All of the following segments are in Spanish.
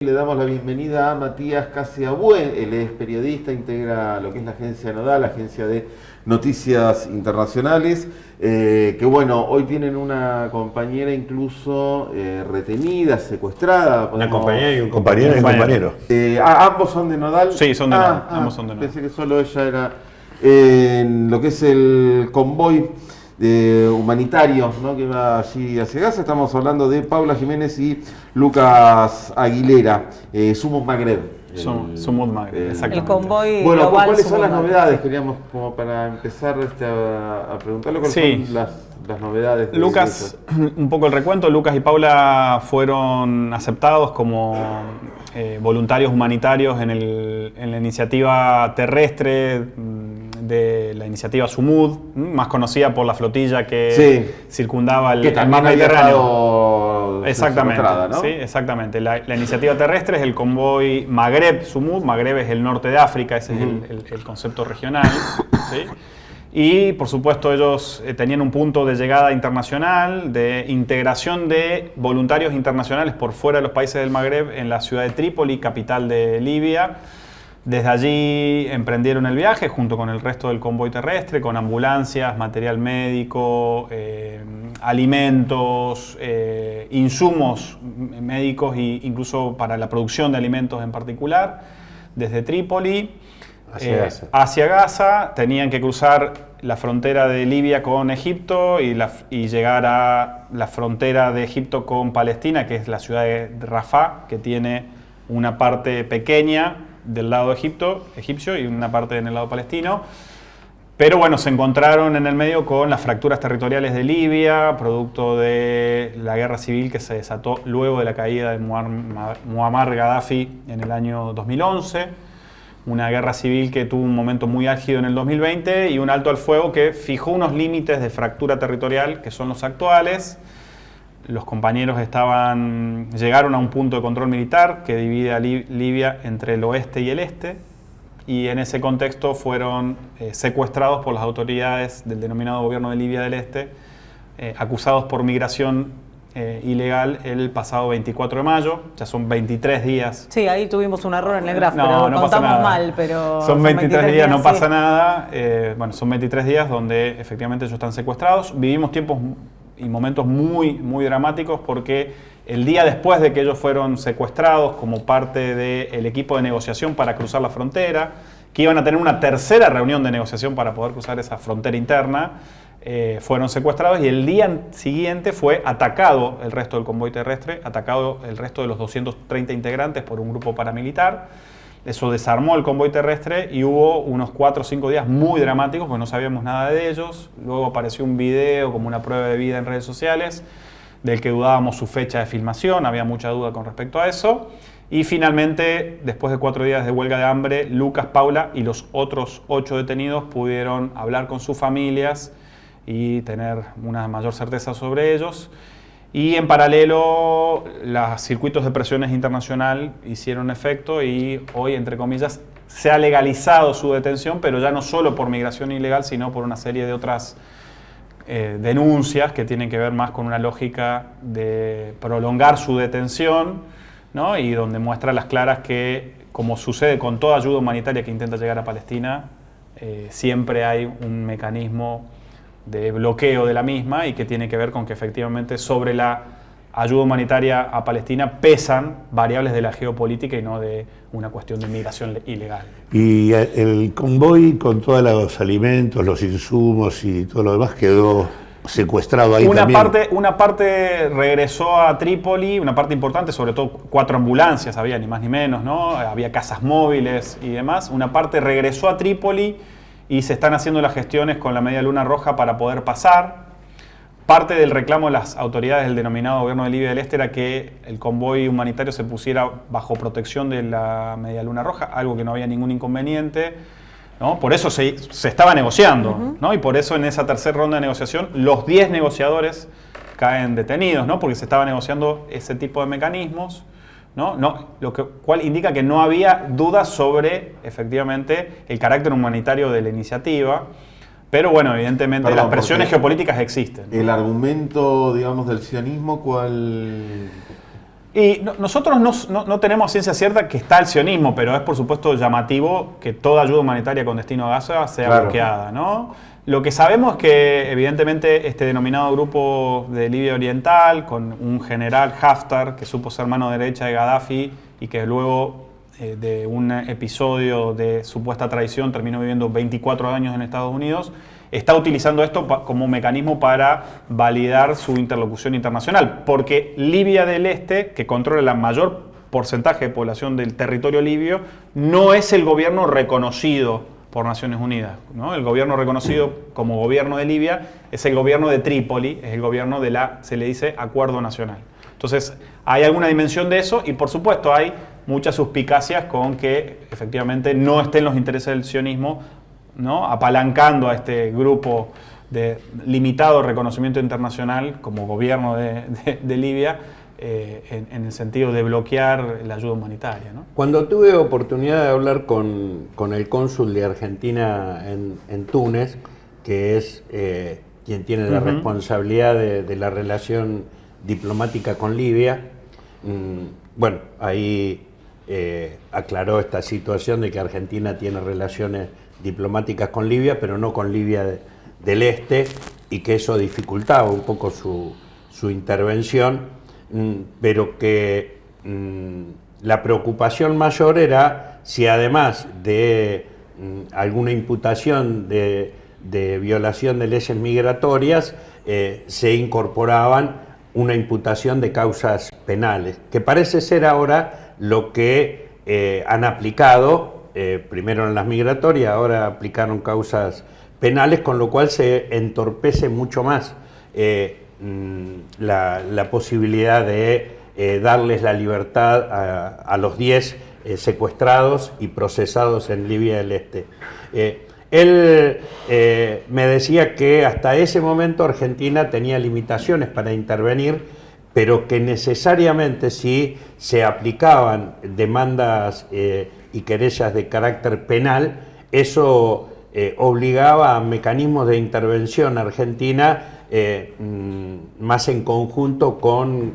Le damos la bienvenida a Matías Casiabue. Él es periodista, integra lo que es la agencia Nodal, la agencia de noticias internacionales, que bueno, hoy tienen una compañera incluso retenida, secuestrada. Una compañera y un compañero. ¿Ambos son de Nodal? Sí, son de Nodal, ambos son de Nodal. Pensé que solo ella era en lo que es el convoy humanitario, ¿no?, que va allí hacia Gaza. Estamos hablando de Paula Jiménez y Lucas Aguilera, Sumud Maghreb. Sumud Maghreb, exactamente. El convoy Bueno, global ¿cuáles son las Sumud novedades? Queríamos, como para empezar a preguntarle cuáles son las novedades. Lucas, un poco el recuento. Lucas y Paula fueron aceptados como voluntarios humanitarios en la iniciativa terrestre de la iniciativa Sumud, más conocida por la flotilla que circundaba el mar Mediterráneo. Exactamente, ¿no? Sí, exactamente. La iniciativa terrestre es el convoy Maghreb Sumud. Maghreb es el norte de África, ese es el concepto regional. ¿Sí? Y por supuesto ellos tenían un punto de llegada internacional, de integración de voluntarios internacionales por fuera de los países del Magreb en la ciudad de Trípoli, capital de Libia. Desde allí emprendieron el viaje junto con el resto del convoy terrestre, con ambulancias, material médico, alimentos, insumos médicos e incluso para la producción de alimentos en particular, desde Trípoli hacia Gaza. Tenían que cruzar la frontera de Libia con Egipto y llegar a la frontera de Egipto con Palestina, que es la ciudad de Rafah, que tiene una parte pequeña del lado egipcio y una parte en el lado palestino. Pero bueno, se encontraron en el medio con las fracturas territoriales de Libia, producto de la guerra civil que se desató luego de la caída de Muammar Gaddafi en el año 2011. Una guerra civil que tuvo un momento muy álgido en el 2020 y un alto al fuego que fijó unos límites de fractura territorial que son los actuales. Los compañeros llegaron a un punto de control militar que divide a Libia entre el oeste y el este, y en ese contexto fueron secuestrados por las autoridades del denominado Gobierno de Libia del Este, acusados por migración ilegal el pasado 24 de mayo. Ya son 23 días. Sí, ahí tuvimos un error en el gráfico, no contamos pasa nada. mal, pero son 23 días, no pasa sí. nada. Bueno, son 23 días donde efectivamente ellos están secuestrados. Vivimos tiempos y momentos muy, muy dramáticos porque el día después de que ellos fueron secuestrados como parte del equipo de negociación para cruzar la frontera, que iban a tener una tercera reunión de negociación para poder cruzar esa frontera interna, fueron secuestrados y el día siguiente fue atacado el resto del convoy terrestre, atacado el resto de los 230 integrantes por un grupo paramilitar. Eso desarmó el convoy terrestre y hubo unos 4 o 5 días muy dramáticos porque no sabíamos nada de ellos. Luego apareció un video como una prueba de vida en redes sociales del que dudábamos su fecha de filmación, había mucha duda con respecto a eso. Y finalmente, después de 4 días de huelga de hambre, Lucas, Paula y los otros 8 detenidos pudieron hablar con sus familias y tener una mayor certeza sobre ellos. Y en paralelo, los circuitos de presiones internacional hicieron efecto y hoy, entre comillas, se ha legalizado su detención, pero ya no solo por migración ilegal, sino por una serie de otras denuncias que tienen que ver más con una lógica de prolongar su detención, ¿no? Y donde muestra a las claras que, como sucede con toda ayuda humanitaria que intenta llegar a Palestina, siempre hay un mecanismo de bloqueo de la misma y que tiene que ver con que efectivamente sobre la ayuda humanitaria a Palestina pesan variables de la geopolítica y no de una cuestión de migración ilegal. Y el convoy con todos los alimentos, los insumos y todo lo demás quedó secuestrado ahí también. Una parte regresó a Trípoli, una parte importante, sobre todo 4 ambulancias había, ni más ni menos, ¿no? Había casas móviles y demás. Una parte regresó a Trípoli y se están haciendo las gestiones con la Media Luna Roja para poder pasar. Parte del reclamo de las autoridades del denominado Gobierno de Libia del Este era que el convoy humanitario se pusiera bajo protección de la Media Luna Roja, algo que no había ningún inconveniente, ¿no? Por eso se estaba negociando, ¿no? Y por eso en esa tercera ronda de negociación los 10 negociadores caen detenidos, ¿no? Porque se estaba negociando ese tipo de mecanismos, ¿no? Cual indica que no había dudas sobre, efectivamente, el carácter humanitario de la iniciativa. Pero bueno, evidentemente las presiones geopolíticas existen. El argumento, digamos, del sionismo, ¿cuál Y nosotros no tenemos ciencia cierta que está el sionismo, pero es por supuesto llamativo que toda ayuda humanitaria con destino a Gaza sea bloqueada, ¿no? Lo que sabemos es que evidentemente este denominado grupo de Libia Oriental, con un general Haftar, que supo ser mano derecha de Gaddafi y que luego de un episodio de supuesta traición terminó viviendo 24 años en Estados Unidos, está utilizando esto como mecanismo para validar su interlocución internacional, porque Libia del Este, que controla el mayor porcentaje de población del territorio libio, no es el gobierno reconocido por Naciones Unidas, ¿no? El gobierno reconocido como gobierno de Libia es el gobierno de Trípoli, es el gobierno de se le dice Acuerdo Nacional. Entonces, hay alguna dimensión de eso y, por supuesto, hay muchas suspicacias con que efectivamente no estén los intereses del sionismo, ¿no? Apalancando a este grupo de limitado reconocimiento internacional como gobierno de Libia en el sentido de bloquear la ayuda humanitaria, ¿no? Cuando tuve oportunidad de hablar con el cónsul de Argentina en Túnez, que es quien tiene la responsabilidad de la relación diplomática con Libia, bueno, ahí aclaró esta situación de que Argentina tiene relaciones diplomáticas con Libia, pero no con Libia del Este, y que eso dificultaba un poco su intervención, pero que la preocupación mayor era si además de alguna imputación de violación de leyes migratorias se incorporaban una imputación de causas penales, que parece ser ahora lo que han aplicado, primero en las migratorias, ahora aplicaron causas penales, con lo cual se entorpece mucho más la posibilidad de darles la libertad a los 10 secuestrados y procesados en Libia del Este. Él me decía que hasta ese momento Argentina tenía limitaciones para intervenir, pero que necesariamente si se aplicaban demandas y querellas de carácter penal, eso obligaba a mecanismos de intervención argentina más en conjunto con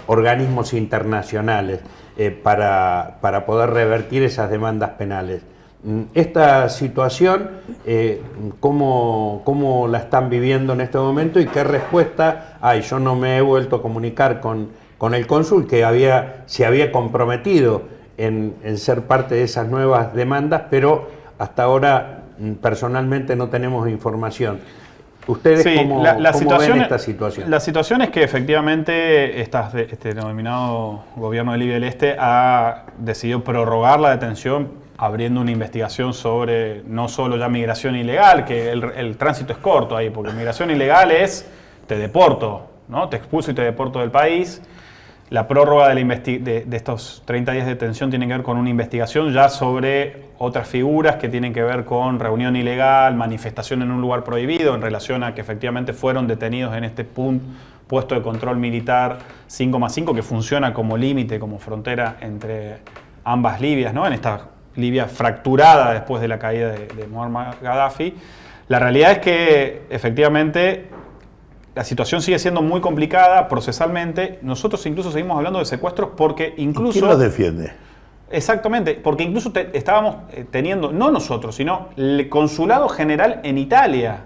organismos internacionales para poder revertir esas demandas penales. Esta situación, ¿cómo la están viviendo en este momento y qué respuesta hay? Yo no me he vuelto a comunicar con el cónsul, que se había comprometido en ser parte de esas nuevas demandas, pero hasta ahora personalmente no tenemos información. ¿Ustedes cómo ven esta situación? La situación es que efectivamente este denominado gobierno de Libia del Este ha decidido prorrogar la detención, abriendo una investigación sobre no solo ya migración ilegal, que el tránsito es corto ahí, porque migración ilegal es te deporto, ¿no? Te expulso y te deporto del país. La prórroga de estos 30 días de detención tiene que ver con una investigación ya sobre otras figuras que tienen que ver con reunión ilegal, manifestación en un lugar prohibido, en relación a que efectivamente fueron detenidos en este puesto de control militar 5+5, que funciona como límite, como frontera entre ambas Libias, ¿no? En esta Libia fracturada después de la caída de Muammar Gaddafi. La realidad es que efectivamente la situación sigue siendo muy complicada procesalmente. Nosotros incluso seguimos hablando de secuestros porque incluso... ¿Quién los defiende? Exactamente, porque incluso estábamos teniendo, no nosotros, sino el Consulado General en Italia,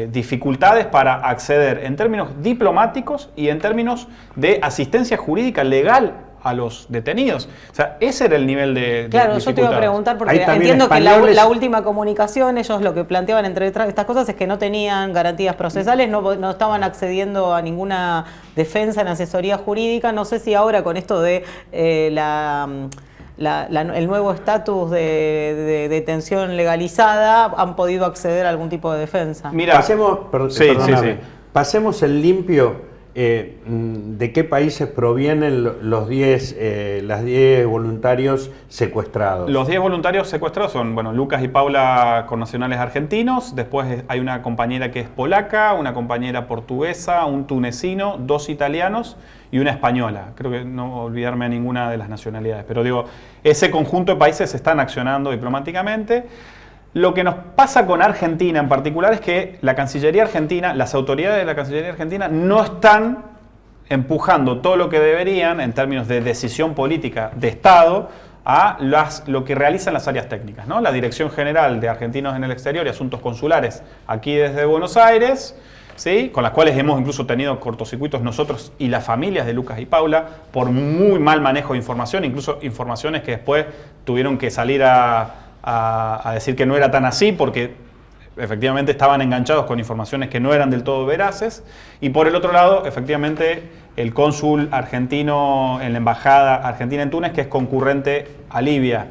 dificultades para acceder en términos diplomáticos y en términos de asistencia jurídica legal a los detenidos. O sea, ese era el nivel de Claro, yo te iba a preguntar, porque entiendo que la última comunicación, ellos lo que planteaban entre estas cosas es que no tenían garantías procesales, no estaban accediendo a ninguna defensa en asesoría jurídica. No sé si ahora con esto de el nuevo estatus de detención legalizada han podido acceder a algún tipo de defensa. Mira, pasemos el limpio. ¿De qué países provienen las 10 voluntarios secuestrados? Los 10 voluntarios secuestrados son, bueno, Lucas y Paula con nacionales argentinos, después hay una compañera que es polaca, una compañera portuguesa, un tunecino, 2 italianos y una española. Creo que no olvidarme a ninguna de las nacionalidades, pero digo, ese conjunto de países se están accionando diplomáticamente. Lo que nos pasa con Argentina en particular es que la Cancillería Argentina, las autoridades de la Cancillería Argentina no están empujando todo lo que deberían en términos de decisión política de Estado a lo que realizan las áreas técnicas, ¿no? La Dirección General de Argentinos en el Exterior y Asuntos Consulares aquí desde Buenos Aires, ¿sí? Con las cuales hemos incluso tenido cortocircuitos nosotros y las familias de Lucas y Paula por muy mal manejo de información, incluso informaciones que después tuvieron que salir a decir que no era tan así porque efectivamente estaban enganchados con informaciones que no eran del todo veraces. Y por el otro lado, efectivamente, el cónsul argentino en la Embajada Argentina en Túnez, que es concurrente a Libia,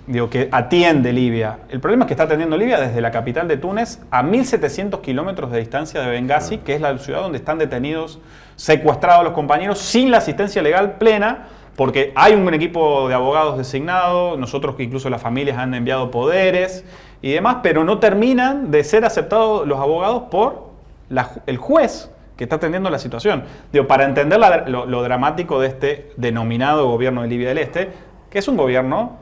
digo, que atiende Libia. El problema es que está atendiendo Libia desde la capital de Túnez a 1.700 kilómetros de distancia de Bengasi, que es la ciudad donde están detenidos, secuestrados los compañeros, sin la asistencia legal plena, porque hay un equipo de abogados designado, nosotros que incluso las familias han enviado poderes y demás, pero no terminan de ser aceptados los abogados por el juez que está atendiendo la situación. Digo, para entender lo dramático de este denominado gobierno de Libia del Este, que es un gobierno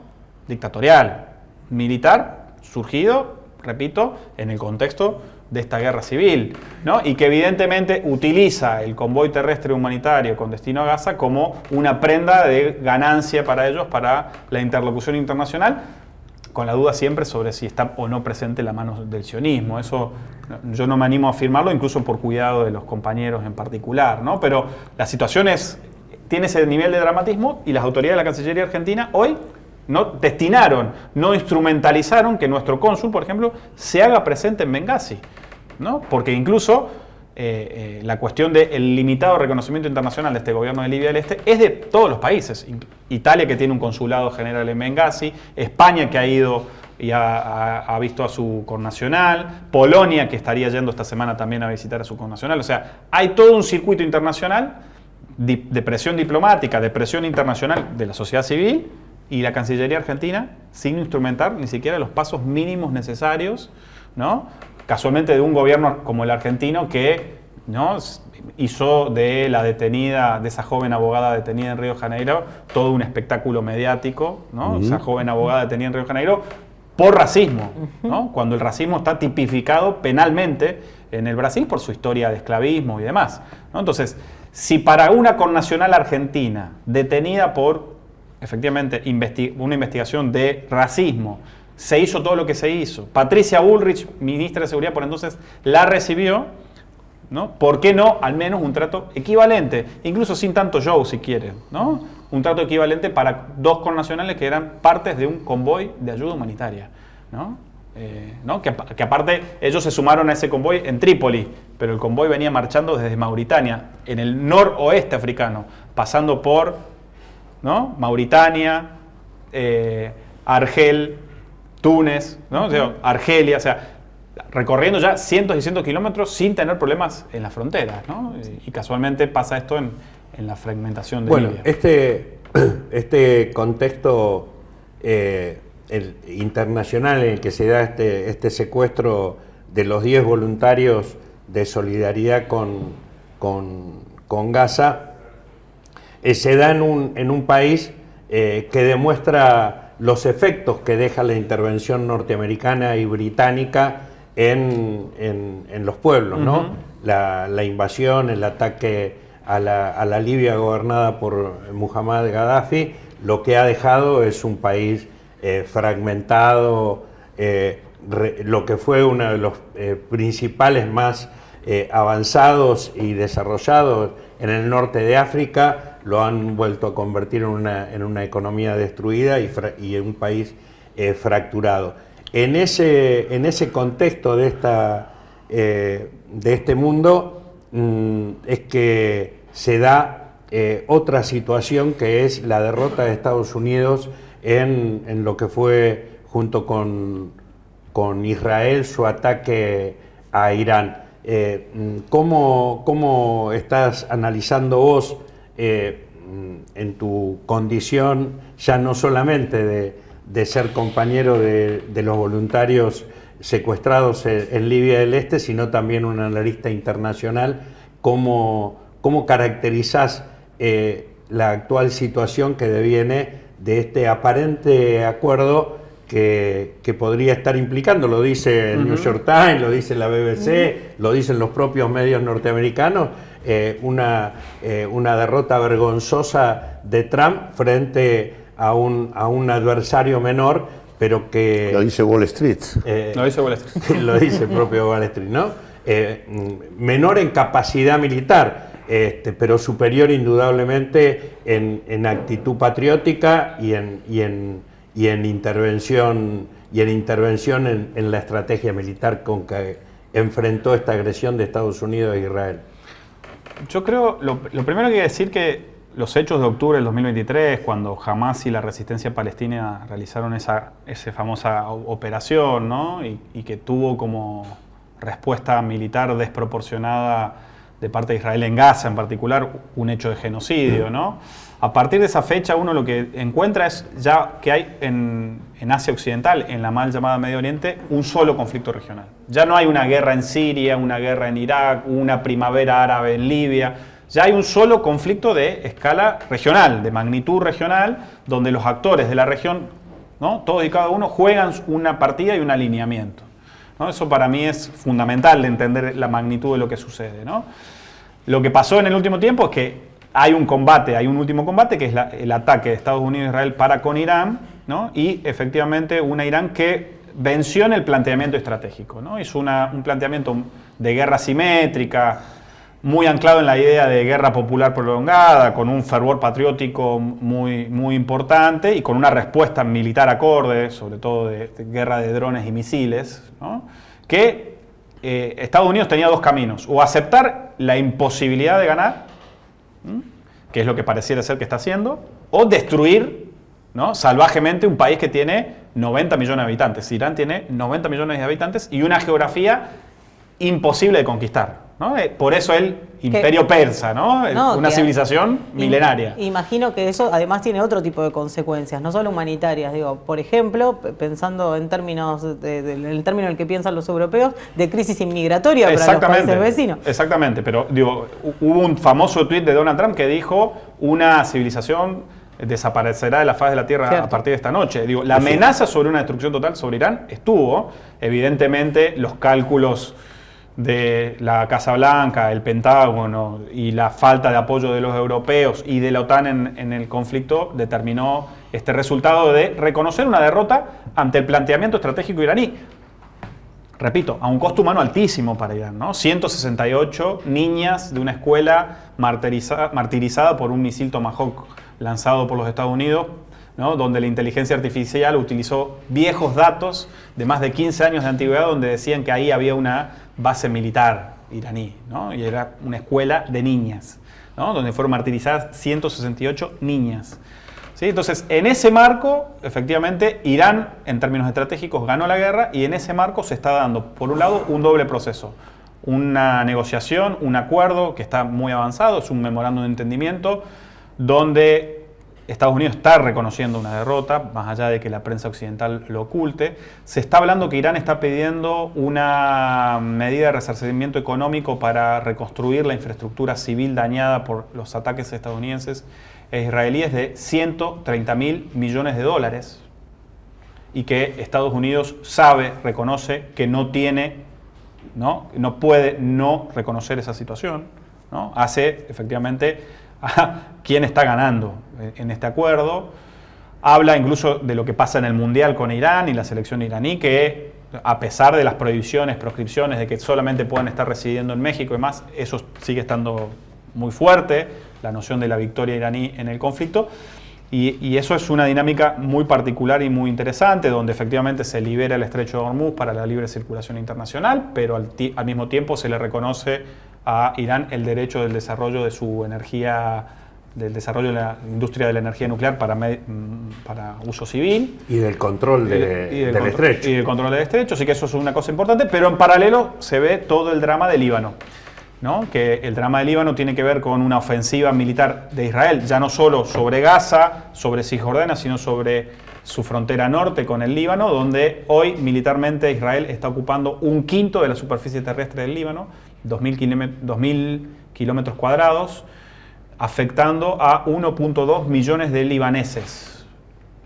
dictatorial, militar, surgido, repito, en el contexto de esta guerra civil, ¿no? Y que evidentemente utiliza el convoy terrestre humanitario con destino a Gaza como una prenda de ganancia para ellos, para la interlocución internacional, con la duda siempre sobre si está o no presente la mano del sionismo. Eso yo no me animo a afirmarlo, incluso por cuidado de los compañeros en particular, ¿no? Pero la situación tiene ese nivel de dramatismo y las autoridades de la Cancillería Argentina hoy no instrumentalizaron que nuestro cónsul, por ejemplo, se haga presente en Bengasi, ¿no? Porque incluso la cuestión del limitado reconocimiento internacional de este gobierno de Libia del Este es de todos los países. Italia, que tiene un consulado general en Bengasi, España, que ha ido y ha visto a su connacional, Polonia, que estaría yendo esta semana también a visitar a su connacional. O sea, hay todo un circuito internacional de presión diplomática, de presión internacional de la sociedad civil, y la Cancillería Argentina sin instrumentar ni siquiera los pasos mínimos necesarios, ¿no? Casualmente de un gobierno como el argentino que, ¿no?, hizo de esa joven abogada detenida en Río de Janeiro todo un espectáculo mediático, ¿no? Esa joven abogada detenida en Río de Janeiro por racismo, ¿no? Cuando el racismo está tipificado penalmente en el Brasil por su historia de esclavismo y demás, ¿no? Entonces, si para una connacional argentina detenida por efectivamente una investigación de racismo se hizo todo lo que se hizo, Patricia Bullrich, ministra de Seguridad por entonces, la recibió, ¿no? ¿Por qué no al menos un trato equivalente? Incluso sin tanto show, si quieren, ¿no? Un trato equivalente para dos connacionales que eran partes de un convoy de ayuda humanitaria, ¿no? Que aparte ellos se sumaron a ese convoy en Trípoli, pero el convoy venía marchando desde Mauritania, en el noroeste africano, pasando por, ¿no?, Mauritania, Argel, Túnez, ¿no? O sea, Argelia, o sea, recorriendo ya cientos y cientos de kilómetros sin tener problemas en las fronteras, ¿no? Y casualmente pasa esto en la fragmentación de Libia. Este contexto internacional en el que se da este secuestro de los 10 voluntarios de solidaridad con Gaza, se da en un país que demuestra los efectos que deja la intervención norteamericana y británica en los pueblos, ¿no? La invasión, el ataque a la Libia gobernada por Muammar Gaddafi, lo que ha dejado es un país fragmentado, lo que fue uno de los principales más avanzados y desarrollados en el norte de África, lo han vuelto a convertir en una economía destruida y en un país fracturado. En ese contexto de este mundo es que se da otra situación, que es la derrota de Estados Unidos en lo que fue, junto con Israel, su ataque a Irán. ¿Cómo estás analizando vos, en tu condición ya no solamente de ser compañero de los voluntarios secuestrados en Libia del Este, sino también un analista internacional, cómo caracterizás la actual situación que deviene de este aparente acuerdo que podría estar implicando. Lo dice el New York Times, lo dice la BBC, lo dicen los propios medios norteamericanos, una derrota vergonzosa de Trump frente a un adversario menor, pero que... Lo dice Wall Street. Lo dice Wall Street. Lo dice el propio Wall Street, ¿no? Menor en capacidad militar, pero superior indudablemente en actitud patriótica y en intervención en la estrategia militar con que enfrentó esta agresión de Estados Unidos a Israel. Yo creo, lo primero que hay que decir que los hechos de octubre del 2023, cuando Hamás y la resistencia palestina realizaron esa famosa operación, ¿no? y que tuvo como respuesta militar desproporcionada de parte de Israel en Gaza en particular, un hecho de genocidio, ¿no? A partir de esa fecha uno lo que encuentra es ya que hay en Asia Occidental, en la mal llamada Medio Oriente, un solo conflicto regional. Ya no hay una guerra en Siria, una guerra en Irak, una primavera árabe en Libia. Ya hay un solo conflicto de escala regional, de magnitud regional, donde los actores de la región, ¿no? Todos y cada uno juegan una partida y un alineamiento, ¿no? Eso para mí es fundamental de entender la magnitud de lo que sucede, ¿no? Lo que pasó en el último tiempo es que hay un último combate, que es el ataque de Estados Unidos e Israel para con Irán, ¿no? Y efectivamente una Irán que venció en el planteamiento estratégico, ¿no? Hizo un planteamiento de guerra simétrica, muy anclado en la idea de guerra popular prolongada, con un fervor patriótico muy, muy importante y con una respuesta militar acorde, sobre todo de guerra de drones y misiles, ¿no? Que Estados Unidos tenía dos caminos: o aceptar la imposibilidad de ganar, que es lo que pareciera ser que está haciendo, o destruir, ¿no? Salvajemente un país que tiene 90 millones de habitantes. Irán tiene 90 millones de habitantes y una geografía imposible de conquistar, ¿no? Por eso el imperio persa, ¿no? Una civilización milenaria. Imagino que eso además tiene otro tipo de consecuencias, no solo humanitarias. Digo, por ejemplo, pensando en términos el término en el que piensan los europeos, de crisis inmigratoria para los países vecinos. Exactamente, pero digo, hubo un famoso tuit de Donald Trump que dijo: una civilización desaparecerá de la faz de la Tierra a partir de esta noche. Digo, la amenaza sobre una destrucción total sobre Irán estuvo. Evidentemente, los cálculos de la Casa Blanca, el Pentágono y la falta de apoyo de los europeos y de la OTAN en el conflicto determinó este resultado de reconocer una derrota ante el planteamiento estratégico iraní. Repito, a un costo humano altísimo para Irán, ¿no? 168 niñas de una escuela martirizada por un misil Tomahawk lanzado por los Estados Unidos, ¿no? Donde la inteligencia artificial utilizó viejos datos de más de 15 años de antigüedad, donde decían que ahí había una base militar iraní, ¿no? Y era una escuela de niñas, ¿no? Donde fueron martirizadas 168 niñas. ¿Sí? Entonces, en ese marco, efectivamente, Irán, en términos estratégicos, ganó la guerra, y en ese marco se está dando, por un lado, un doble proceso. Una negociación, un acuerdo que está muy avanzado, es un memorándum de entendimiento, donde Estados Unidos está reconociendo una derrota, más allá de que la prensa occidental lo oculte. Se está hablando que Irán está pidiendo una medida de resarcimiento económico para reconstruir la infraestructura civil dañada por los ataques estadounidenses e israelíes de 130.000 millones de dólares, y que Estados Unidos reconoce que no puede no reconocer esa situación, ¿no? Hace efectivamente a quién está ganando en este acuerdo. Habla incluso de lo que pasa en el Mundial con Irán y la selección iraní, que a pesar de las proscripciones de que solamente puedan estar residiendo en México y demás, eso sigue estando muy fuerte, la noción de la victoria iraní en el conflicto. Y eso es una dinámica muy particular y muy interesante, donde efectivamente se libera el estrecho de Hormuz para la libre circulación internacional, pero al mismo tiempo se le reconoce a Irán el derecho del desarrollo de su energía, del desarrollo de la industria de la energía nuclear para uso civil. Y del control del estrecho. Y del control del estrecho, así que eso es una cosa importante, pero en paralelo se ve todo el drama de Líbano, ¿no? Que el drama de Líbano tiene que ver con una ofensiva militar de Israel, ya no solo sobre Gaza, sobre Cisjordania, sino sobre su frontera norte con el Líbano, donde hoy militarmente Israel está ocupando 1/5 de la superficie terrestre del Líbano, 2.000 kilómetros cuadrados, afectando a 1.2 millones de libaneses,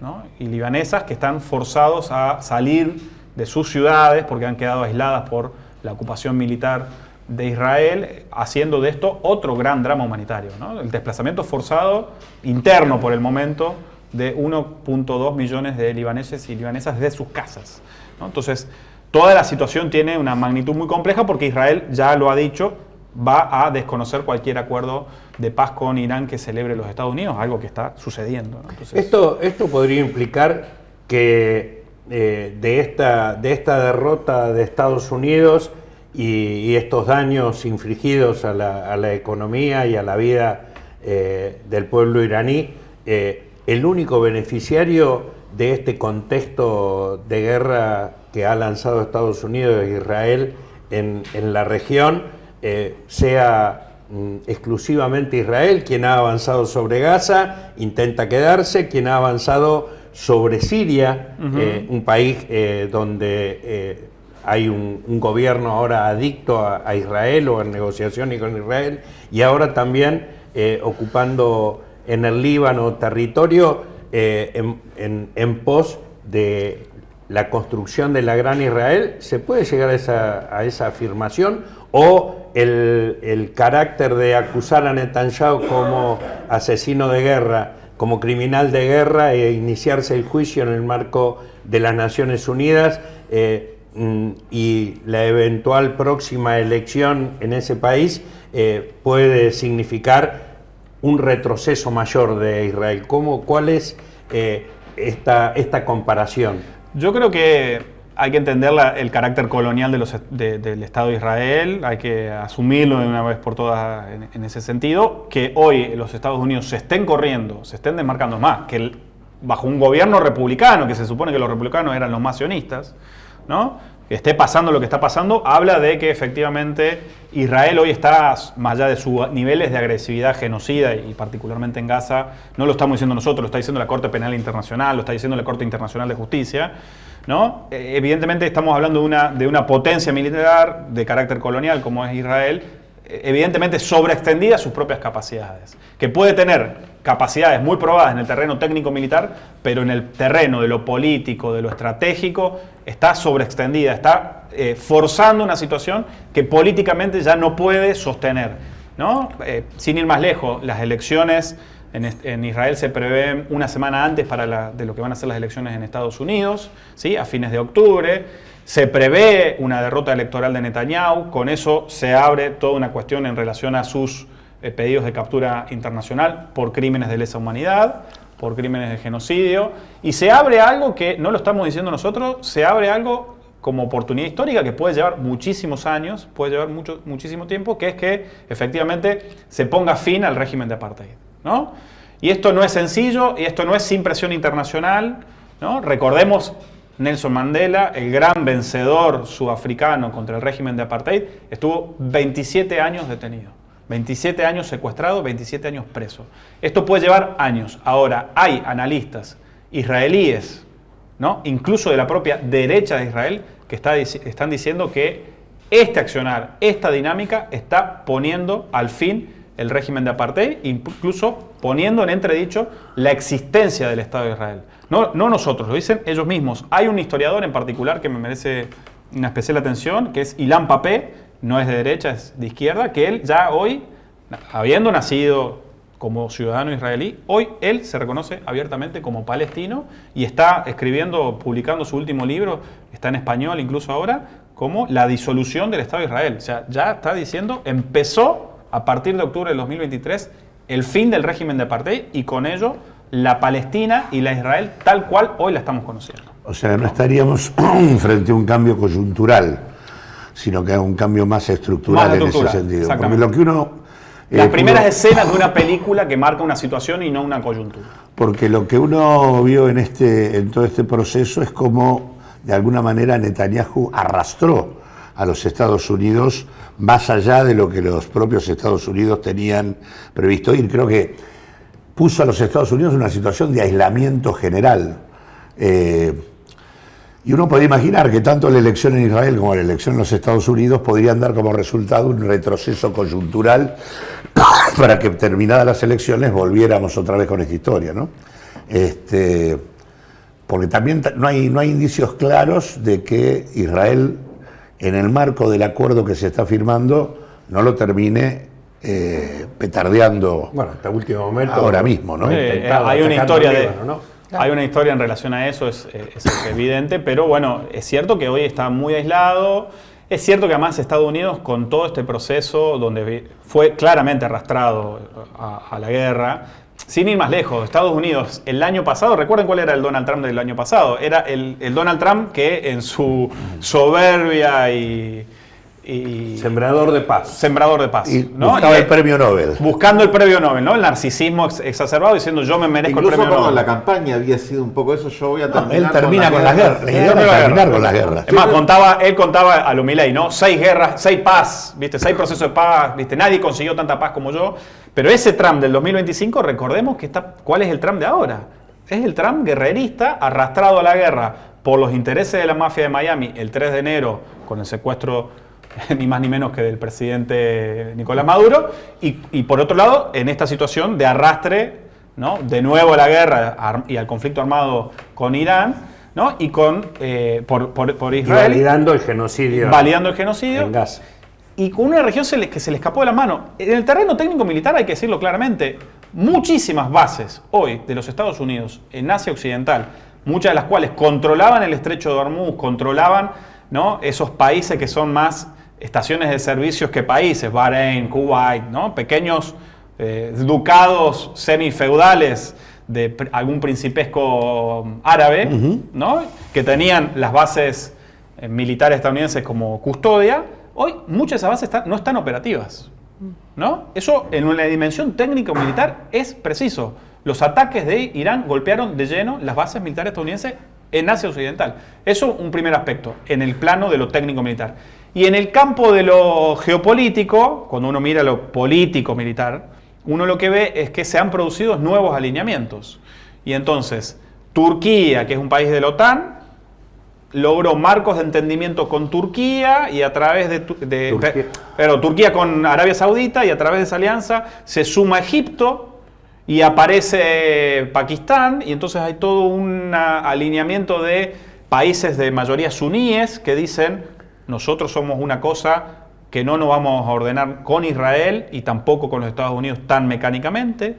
¿no? y libanesas que están forzados a salir de sus ciudades porque han quedado aisladas por la ocupación militar de Israel, haciendo de esto otro gran drama humanitario, ¿no? El desplazamiento forzado interno por el momento de 1.2 millones de libaneses y libanesas de sus casas, ¿no? Entonces, toda la situación tiene una magnitud muy compleja porque Israel ya lo ha dicho, va a desconocer cualquier acuerdo de paz con Irán que celebre los Estados Unidos, algo que está sucediendo, ¿no? Entonces, esto podría implicar que de esta derrota de Estados Unidos y estos daños infligidos a la economía y a la vida del pueblo iraní, el único beneficiario de este contexto de guerra que ha lanzado Estados Unidos e Israel en la región sea exclusivamente Israel, quien ha avanzado sobre Gaza, intenta quedarse, quien ha avanzado sobre Siria, un país donde hay un gobierno ahora adicto a Israel o en negociaciones con Israel, y ahora también ocupando en el Líbano territorio en pos de la construcción de la Gran Israel. ¿Se puede llegar a esa afirmación? ¿O el carácter de acusar a Netanyahu como asesino de guerra, como criminal de guerra e iniciarse el juicio en el marco de las Naciones Unidas y la eventual próxima elección en ese país puede significar un retroceso mayor de Israel? ¿Cuál es esta comparación? Yo creo que hay que entender el carácter colonial del Estado de Israel, hay que asumirlo de una vez por todas en ese sentido, que hoy los Estados Unidos se estén corriendo, se estén desmarcando más, que bajo un gobierno republicano, que se supone que los republicanos eran los más sionistas, ¿no? Que esté pasando lo que está pasando, habla de que efectivamente Israel hoy está, más allá de sus niveles de agresividad genocida, y particularmente en Gaza, no lo estamos diciendo nosotros, lo está diciendo la Corte Penal Internacional, lo está diciendo la Corte Internacional de Justicia, ¿no? Evidentemente estamos hablando de una potencia militar de carácter colonial como es Israel, evidentemente sobreextendida a sus propias capacidades, que puede tener capacidades muy probadas en el terreno técnico-militar, pero en el terreno de lo político, de lo estratégico, está sobreextendida, está forzando una situación que políticamente ya no puede sostener, ¿no? Sin ir más lejos, las elecciones en Israel se prevén una semana antes de lo que van a ser las elecciones en Estados Unidos, ¿sí? A fines de octubre. Se prevé una derrota electoral de Netanyahu, con eso se abre toda una cuestión en relación a sus pedidos de captura internacional por crímenes de lesa humanidad, por crímenes de genocidio, y se abre algo que no lo estamos diciendo nosotros, se abre algo como oportunidad histórica que puede llevar muchísimos años, puede llevar muchísimo tiempo, que es que efectivamente se ponga fin al régimen de apartheid, ¿no? Y esto no es sencillo, y esto no es sin presión internacional, ¿no? Recordemos Nelson Mandela, el gran vencedor sudafricano contra el régimen de apartheid, estuvo 27 años detenido, 27 años secuestrado, 27 años preso. Esto puede llevar años. Ahora, hay analistas israelíes, ¿no? Incluso de la propia derecha de Israel, que están diciendo que este accionar, esta dinámica, está poniendo al fin el régimen de apartheid, incluso poniendo en entredicho la existencia del Estado de Israel. No nosotros, lo dicen ellos mismos. Hay un historiador en particular que me merece una especial atención, que es Ilan Papé, no es de derecha, es de izquierda, que él ya hoy, habiendo nacido como ciudadano israelí, hoy él se reconoce abiertamente como palestino y está escribiendo, publicando su último libro, está en español incluso ahora, como La disolución del Estado de Israel. O sea, ya está diciendo, empezó a partir de octubre del 2023 el fin del régimen de apartheid y con ello la Palestina y la Israel tal cual hoy la estamos conociendo. O sea, no estaríamos frente a un cambio coyuntural, sino que a un cambio más estructural en ese sentido. Porque lo que uno... Las primeras escenas de una película que marca una situación y no una coyuntura. Porque lo que uno vio en todo este proceso es como, de alguna manera, Netanyahu arrastró a los Estados Unidos más allá de lo que los propios Estados Unidos tenían previsto ir. Creo que puso a los Estados Unidos en una situación de aislamiento general. Y uno puede imaginar que tanto la elección en Israel como la elección en los Estados Unidos podrían dar como resultado un retroceso coyuntural para que terminadas las elecciones volviéramos otra vez con esta historia, ¿no? porque también no hay indicios claros de que Israel, en el marco del acuerdo que se está firmando, no lo termine petardeando, bueno, hasta último momento ahora mismo, ¿no? Hay una historia Hay una historia en relación a eso, es evidente, pero bueno, es cierto que hoy está muy aislado. Es cierto que además Estados Unidos, con todo este proceso donde fue claramente arrastrado a la guerra, sin ir más lejos, Estados Unidos el año pasado, recuerden cuál era el Donald Trump del año pasado, era el Donald Trump que en su soberbia y sembrador de paz. Sembrador de paz. Y ¿no? buscaba el premio Nobel. Buscando el premio Nobel, ¿no? El narcisismo exacerbado diciendo yo me merezco Incluso el premio Nobel. la campaña había sido un poco eso, yo voy a terminar Él termina con las guerras. La idea era terminar con las guerras. Es más, él contaba a lo Milei, ¿no? 6 guerras, 6 paz, ¿viste? 6 procesos de paz, ¿viste? Nadie consiguió tanta paz como yo. Pero ese Trump del 2025, recordemos que ¿cuál es el Trump de ahora? Es el Trump guerrerista, arrastrado a la guerra por los intereses de la mafia de Miami el 3 de enero con el secuestro ni más ni menos que del presidente Nicolás Maduro, y por otro lado, en esta situación de arrastre, ¿no? De nuevo a la guerra y al conflicto armado con Irán, ¿no? Y por Israel. Y validando el genocidio. Validando el genocidio. En Gaza. Y con una región que se le escapó de las manos. En el terreno técnico-militar hay que decirlo claramente, muchísimas bases hoy de los Estados Unidos en Asia Occidental, muchas de las cuales controlaban el estrecho de Hormuz, controlaban, ¿no? Esos países que son más estaciones de servicios que países, Bahrein, Kuwait, ¿no? Pequeños ducados semifeudales de algún principesco árabe, ¿no? Que tenían las bases militares estadounidenses como custodia. Hoy muchas de esas bases no están operativas, ¿no? Eso en una dimensión técnico-militar es preciso. Los ataques de Irán golpearon de lleno las bases militares estadounidenses en Asia Occidental. Eso un primer aspecto, en el plano de lo técnico-militar. Y en el campo de lo geopolítico, cuando uno mira lo político-militar, uno lo que ve es que se han producido nuevos alineamientos. Y entonces, Turquía, que es un país de la OTAN, logró marcos de entendimiento con Turquía y a través Turquía con Arabia Saudita, y a través de esa alianza se suma Egipto y aparece Pakistán, y entonces hay todo un alineamiento de países de mayoría suníes que dicen nosotros somos una cosa que no nos vamos a ordenar con Israel y tampoco con los Estados Unidos tan mecánicamente.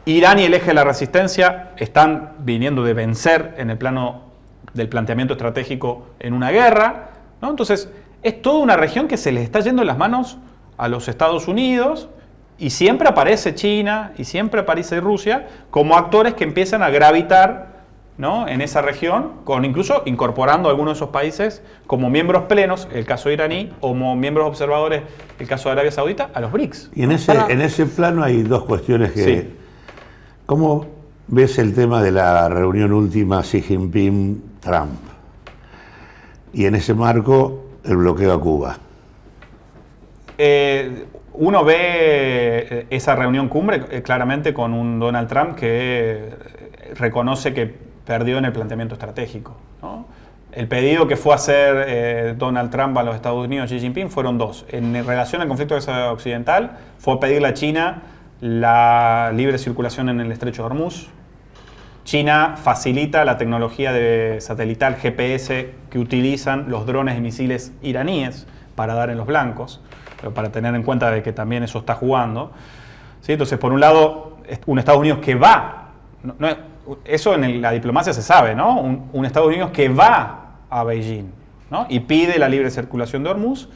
Irán y el eje de la resistencia están viniendo de vencer en el plano del planteamiento estratégico en una guerra, ¿no? Entonces, es toda una región que se les está yendo en las manos a los Estados Unidos, y siempre aparece China y siempre aparece Rusia como actores que empiezan a gravitar, ¿no? En esa región, incluso incorporando a algunos de esos países como miembros plenos, el caso iraní, o como miembros observadores, el caso de Arabia Saudita, a los BRICS. Y en ese plano hay dos cuestiones que... Sí. ¿Cómo ves el tema de la reunión última Xi Jinping-Trump? Y en ese marco, el bloqueo a Cuba. Uno ve esa reunión cumbre claramente con un Donald Trump que reconoce que perdió en el planteamiento estratégico, ¿no? El pedido que fue a hacer Donald Trump a los Estados Unidos, Xi Jinping, fueron dos. En relación al conflicto occidental, fue pedirle a China la libre circulación en el estrecho de Hormuz. China facilita la tecnología de satelital GPS que utilizan los drones y misiles iraníes para dar en los blancos, pero para tener en cuenta de que también eso está jugando, ¿sí? Entonces, por un lado, un Estados Unidos que va, eso en la diplomacia se sabe, ¿no? Un Estados Unidos que va a Beijing, ¿no? Y pide la libre circulación de Hormuz,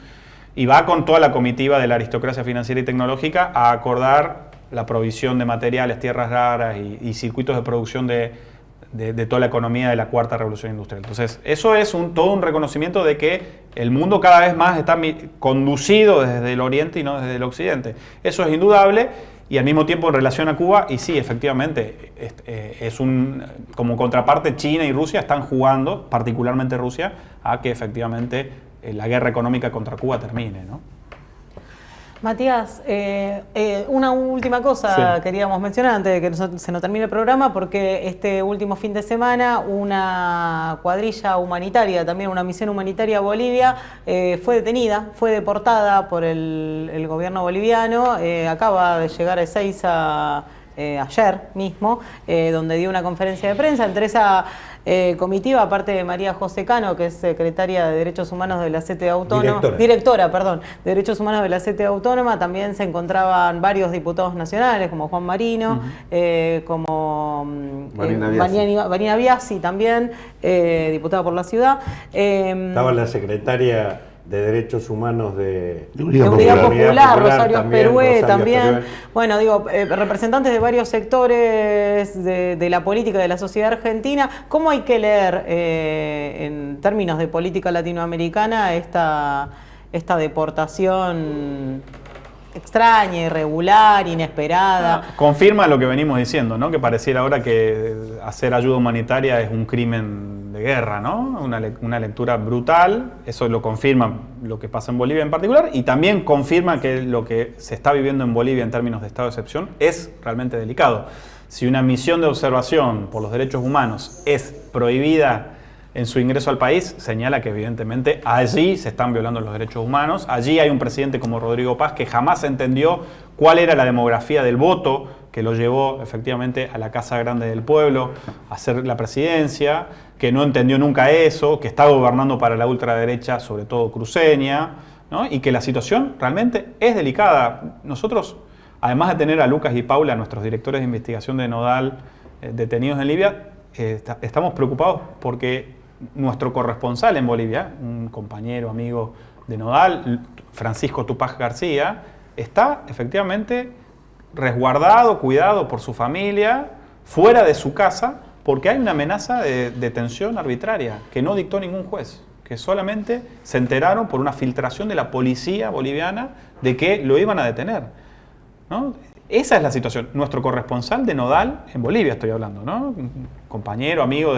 y va con toda la comitiva de la aristocracia financiera y tecnológica a acordar la provisión de materiales, tierras raras y circuitos de producción de toda la economía de la cuarta revolución industrial. Entonces, eso es todo un reconocimiento de que el mundo cada vez más está conducido desde el oriente y no desde el occidente. Eso es indudable, y al mismo tiempo en relación a Cuba, y sí, efectivamente, como contraparte, China y Rusia están jugando, particularmente Rusia, a que efectivamente la guerra económica contra Cuba termine, ¿no? Matías, una última cosa Sí. queríamos mencionar antes de que se nos termine el programa, porque este último fin de semana una cuadrilla humanitaria, también una misión humanitaria a Bolivia, fue detenida, fue deportada por el gobierno boliviano, acaba de llegar a Ezeiza ayer mismo, donde dio una conferencia de prensa. Entre esa comitiva, aparte de María José Cano, que es secretaria de Derechos Humanos de la CTA Autónoma, directora, de Derechos Humanos de la CTA Autónoma, también se encontraban varios diputados nacionales, como Juan Marino, como Marina Biasi también, diputada por la ciudad. Estaba la secretaria de Derechos Humanos de Unidad Popular, Rosario Perue también. Bueno, digo, representantes de varios sectores de la política de la sociedad argentina. ¿Cómo hay que leer en términos de política latinoamericana esta deportación extraña, irregular, inesperada? Confirma lo que venimos diciendo, ¿no? Que pareciera ahora que hacer ayuda humanitaria es un crimen de guerra, ¿no? Una lectura brutal. Eso lo confirma lo que pasa en Bolivia en particular, y también confirma que lo que se está viviendo en Bolivia en términos de estado de excepción es realmente delicado. Si una misión de observación por los derechos humanos es prohibida en su ingreso al país, señala que evidentemente allí se están violando los derechos humanos. Allí hay un presidente como Rodrigo Paz que jamás entendió cuál era la demografía del voto que lo llevó efectivamente a la Casa Grande del Pueblo a hacer la presidencia, que no entendió nunca eso, que está gobernando para la ultraderecha, sobre todo cruceña, ¿no? Y que la situación realmente es delicada. Nosotros, además de tener a Lucas y Paula, nuestros directores de investigación de Nodal, detenidos en Libia, estamos preocupados porque nuestro corresponsal en Bolivia, un compañero, amigo de Nodal, Francisco Tupac García, está efectivamente resguardado, cuidado por su familia, fuera de su casa, porque hay una amenaza de detención arbitraria que no dictó ningún juez, que solamente se enteraron por una filtración de la policía boliviana de que lo iban a detener, ¿no? Esa es la situación. Nuestro corresponsal de Nodal, en Bolivia estoy hablando, ¿no? Un compañero, amigo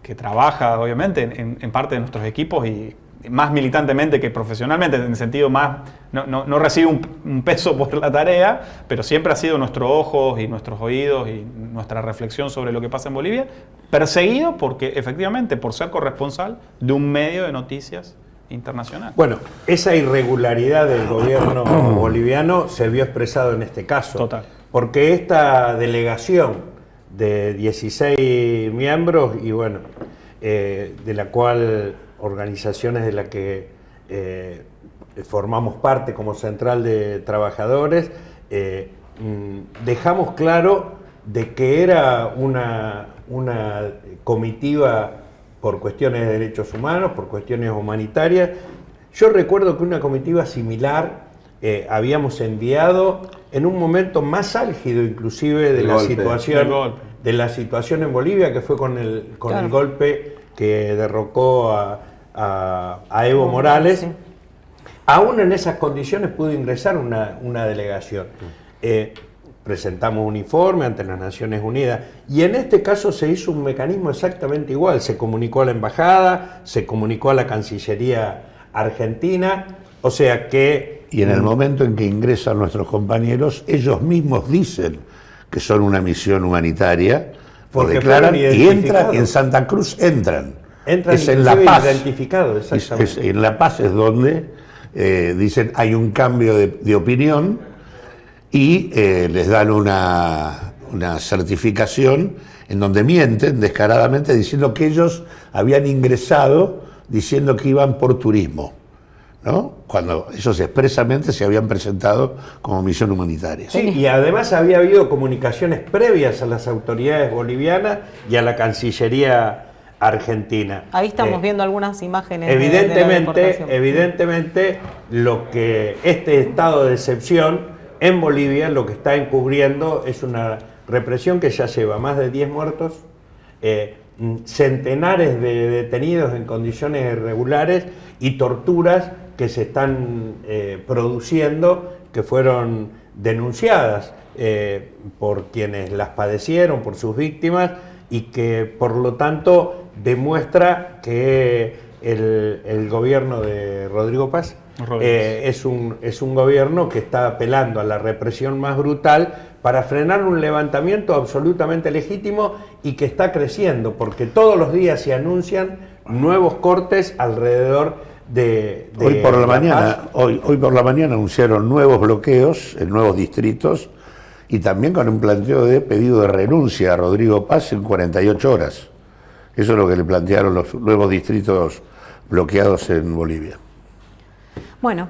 que trabaja obviamente en parte de nuestros equipos y más militantemente que profesionalmente, en el sentido más, no recibe un peso por la tarea, pero siempre ha sido nuestro ojos y nuestros oídos y nuestra reflexión sobre lo que pasa en Bolivia, perseguido porque efectivamente por ser corresponsal de un medio de noticias internacional. Bueno, esa irregularidad del gobierno boliviano se vio expresado en este caso. Total. Porque esta delegación de 16 miembros y bueno, de la cual organizaciones de la que formamos parte como Central de Trabajadores, dejamos claro de que era una comitiva por cuestiones de derechos humanos, por cuestiones humanitarias. Yo recuerdo que una comitiva similar habíamos enviado en un momento más álgido inclusive de la situación en Bolivia, que fue con el golpe que derrocó a Evo Morales. Sí. Aún en esas condiciones pudo ingresar una delegación. Presentamos un informe ante las Naciones Unidas y en este caso se hizo un mecanismo exactamente igual. Se comunicó a la embajada, se comunicó a la Cancillería argentina, o sea que... Y en el momento en que ingresan nuestros compañeros, ellos mismos dicen que son una misión humanitaria, lo declaran y entran, y en Santa Cruz entran. Es en La Paz. Identificado, exactamente. En La Paz es donde dicen hay un cambio de opinión y les dan una certificación en donde mienten descaradamente diciendo que ellos habían ingresado diciendo que iban por turismo, ¿no? Cuando ellos expresamente se habían presentado como misión humanitaria. Sí, y además había habido comunicaciones previas a las autoridades bolivianas y a la Cancillería argentina. Ahí estamos viendo algunas imágenes. Evidentemente, lo que este estado de excepción en Bolivia lo que está encubriendo es una represión que ya lleva más de 10 muertos, centenares de detenidos en condiciones irregulares y torturas que se están produciendo, que fueron denunciadas por quienes las padecieron, por sus víctimas, y que por lo tanto demuestra que el gobierno de Rodrigo Paz es un gobierno que está apelando a la represión más brutal para frenar un levantamiento absolutamente legítimo y que está creciendo, porque todos los días se anuncian nuevos cortes alrededor de hoy por la mañana anunciaron nuevos bloqueos en nuevos distritos y también con un planteo de pedido de renuncia a Rodrigo Paz en 48 horas. Eso es lo que le plantearon los nuevos distritos bloqueados en Bolivia. Bueno,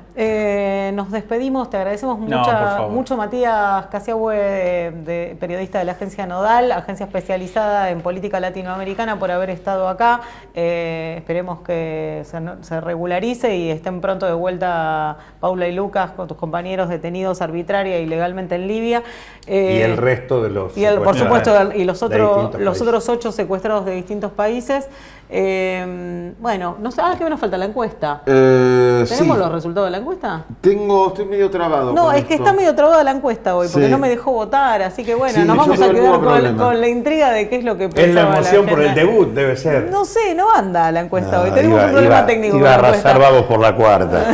nos despedimos, te agradecemos mucho Matías Casiahue, periodista de la agencia Nodal, agencia especializada en política latinoamericana, por haber estado acá. Esperemos que se regularice y estén pronto de vuelta Paula y Lucas con tus compañeros detenidos arbitraria y legalmente en Libia. Y el resto de los por supuesto, y los otros 8 secuestrados de distintos países. Bueno, no sé, ¿qué nos falta? La encuesta. ¿Tenemos los resultados de la encuesta? Estoy medio trabado. No, es que está medio trabada la encuesta hoy, porque no me dejó votar, así que bueno, nos vamos a quedar con la intriga de qué es lo que pensaba. Es la emoción por el debut, debe ser. No sé, no anda la encuesta hoy. Tenemos un problema técnico. Iba a arrasar, vamos por la cuarta.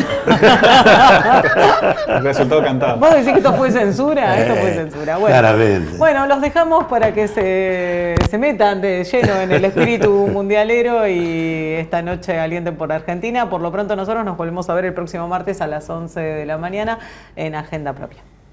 El resultado cantado. ¿Vos decís que esto fue censura? Esto fue censura. Bueno, claramente. Bueno, los dejamos para que se metan de lleno en el espíritu mundialero y esta noche alienten por Argentina. Por lo pronto nosotros nos volvemos a ver el próximo martes a las 11 de la mañana en Agenda Propia.